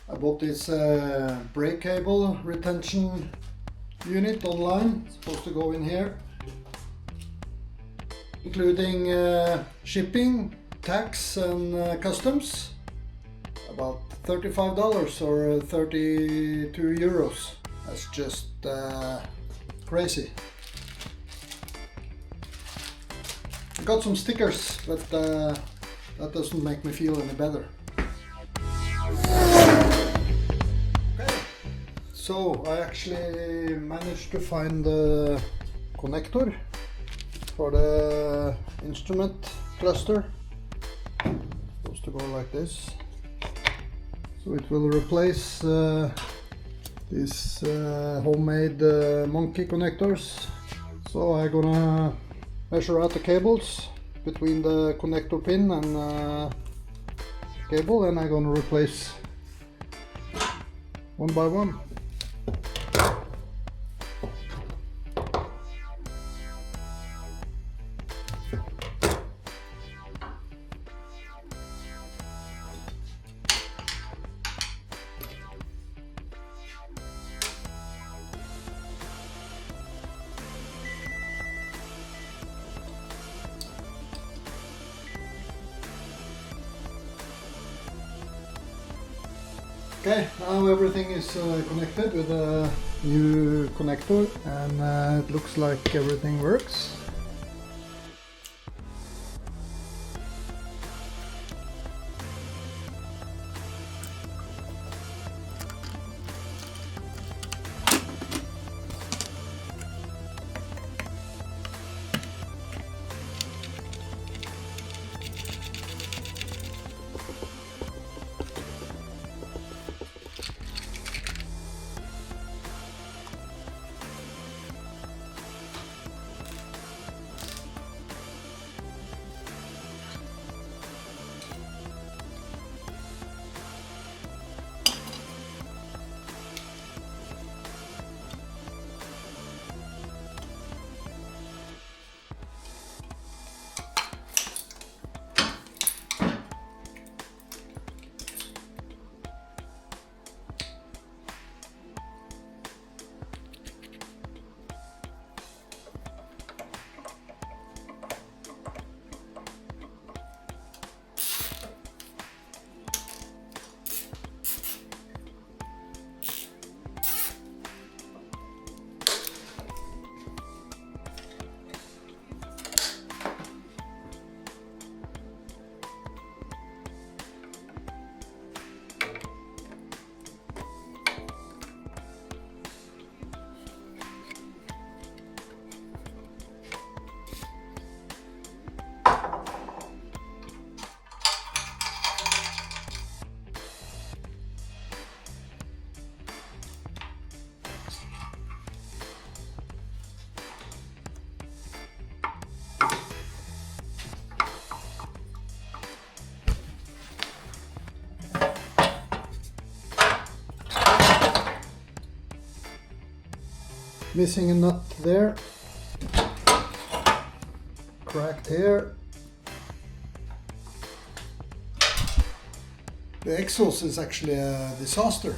I bought this brake cable retention unit online. It's supposed to go in here, including shipping, tax and customs. About $35 or 32 euros. That's just crazy. I got some stickers, but that doesn't make me feel any better. Okay, so I actually managed to find the connector for the instrument cluster. It's supposed to go like this. So it will replace these homemade monkey connectors. So I'm gonna measure out the cables between the connector pin and cable, and I'm gonna replace one by one. Okay, now everything is connected with a new connector, and it looks like everything works. Missing a nut there, cracked here. The exhaust is actually a disaster.